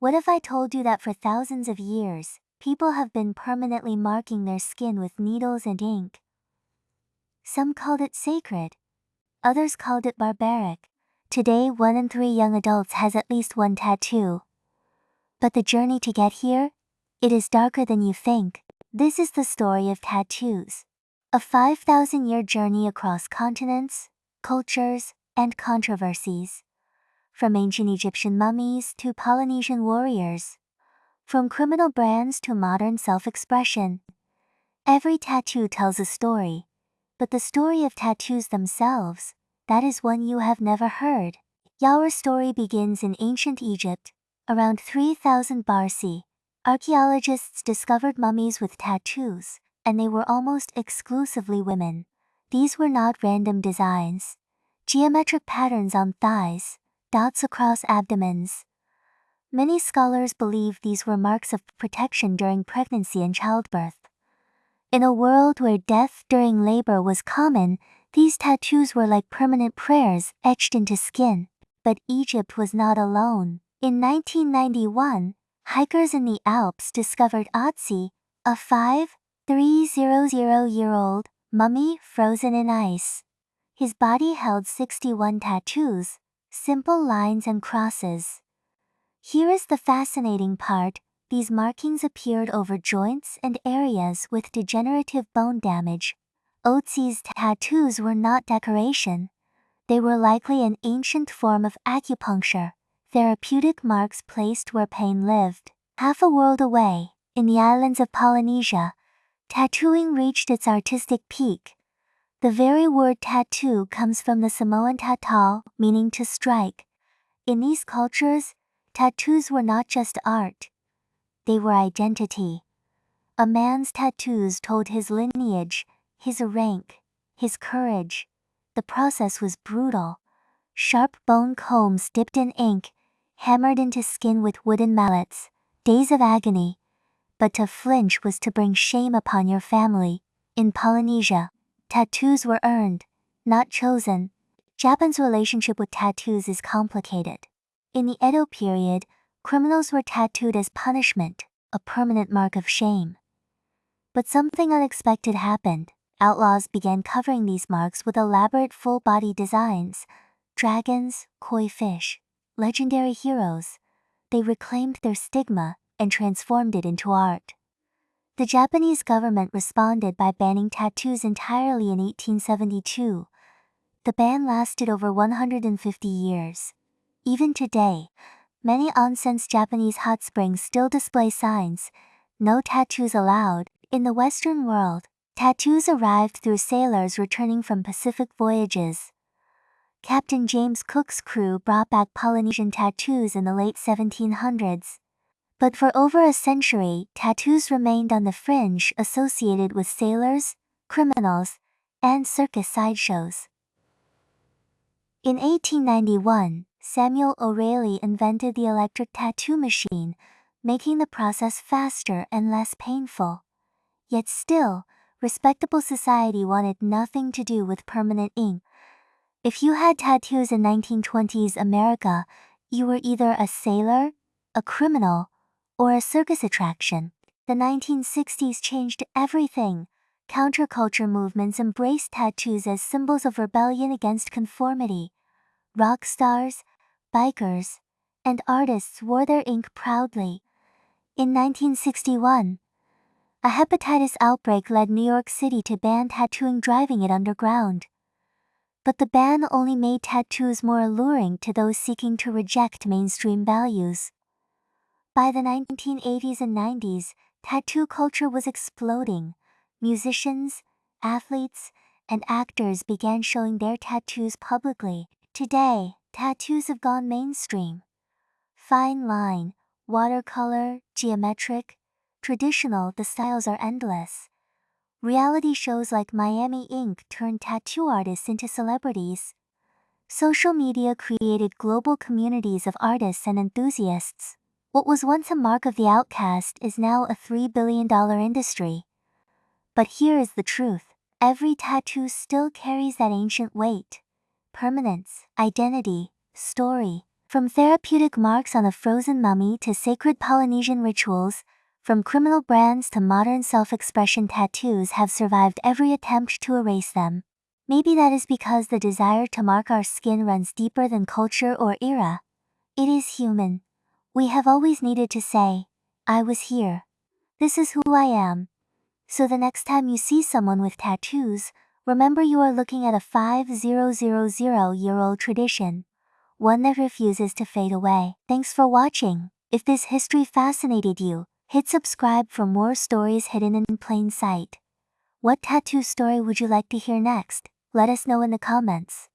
What if I told you that for thousands of years, people have been permanently marking their skin with needles and ink? Some called it sacred. Others called it barbaric. Today, 1 in 3 young adults has at least one tattoo. But the journey to get here? It is darker than you think. This is the story of tattoos. A 5,000-year journey across continents, cultures, and controversies. From ancient Egyptian mummies to Polynesian warriors. From criminal brands to modern self-expression. Every tattoo tells a story. But the story of tattoos themselves, that is one you have never heard. Our story begins in ancient Egypt. Around 3000 BC, archaeologists discovered mummies with tattoos, and they were almost exclusively women. These were not random designs. Geometric patterns on thighs, dots across abdomens. Many scholars believe these were marks of protection during pregnancy and childbirth. In a world where death during labor was common, these tattoos were like permanent prayers etched into skin. But Egypt was not alone. In 1991, hikers in the Alps discovered Ötzi, a 5,300-year-old mummy frozen in ice. His body held 61 tattoos, simple lines and crosses. Here is the fascinating part. These markings appeared over joints and areas with degenerative bone damage. Ötzi's tattoos were not decoration. They were likely an ancient form of acupuncture, therapeutic marks placed where pain lived. Half a world away, in the islands of Polynesia, tattooing reached its artistic peak. The very word tattoo comes from the Samoan tatau, meaning to strike. In these cultures, tattoos were not just art. They were identity. A man's tattoos told his lineage, his rank, his courage. The process was brutal. Sharp bone combs dipped in ink, hammered into skin with wooden mallets. Days of agony. But to flinch was to bring shame upon your family. In Polynesia, tattoos were earned, not chosen. Japan's relationship with tattoos is complicated. In the Edo period, criminals were tattooed as punishment, a permanent mark of shame. But something unexpected happened. Outlaws began covering these marks with elaborate full-body designs. Dragons, koi fish, legendary heroes. They reclaimed their stigma and transformed it into art. The Japanese government responded by banning tattoos entirely in 1872. The ban lasted over 150 years. Even today, many onsen's Japanese hot springs still display signs, "No tattoos allowed." In the Western world, tattoos arrived through sailors returning from Pacific voyages. Captain James Cook's crew brought back Polynesian tattoos in the late 1700s. But for over a century, tattoos remained on the fringe, associated with sailors, criminals, and circus sideshows. In 1891, Samuel O'Reilly invented the electric tattoo machine, making the process faster and less painful. Yet still, respectable society wanted nothing to do with permanent ink. If you had tattoos in 1920s America, you were either a sailor, a criminal, or a circus attraction. The 1960s changed everything. Counterculture movements embraced tattoos as symbols of rebellion against conformity. Rock stars, bikers, and artists wore their ink proudly. In 1961, a hepatitis outbreak led New York City to ban tattooing, driving it underground. But the ban only made tattoos more alluring to those seeking to reject mainstream values. By the 1980s and 90s, tattoo culture was exploding. Musicians, athletes, and actors began showing their tattoos publicly. Today, tattoos have gone mainstream. Fine line, watercolor, geometric, traditional, the styles are endless. Reality shows like Miami Ink turned tattoo artists into celebrities. Social media created global communities of artists and enthusiasts. What was once a mark of the outcast is now a $3 billion industry. But here is the truth. Every tattoo still carries that ancient weight. Permanence, identity, story. From therapeutic marks on a frozen mummy to sacred Polynesian rituals, from criminal brands to modern self-expression, tattoos have survived every attempt to erase them. Maybe that is because the desire to mark our skin runs deeper than culture or era. It is human. We have always needed to say, I was here. This is who I am. So the next time you see someone with tattoos, remember you are looking at a 5000-year-old tradition, one that refuses to fade away. Thanks for watching. If this history fascinated you, hit subscribe for more stories hidden in plain sight. What tattoo story would you like to hear next? Let us know in the comments.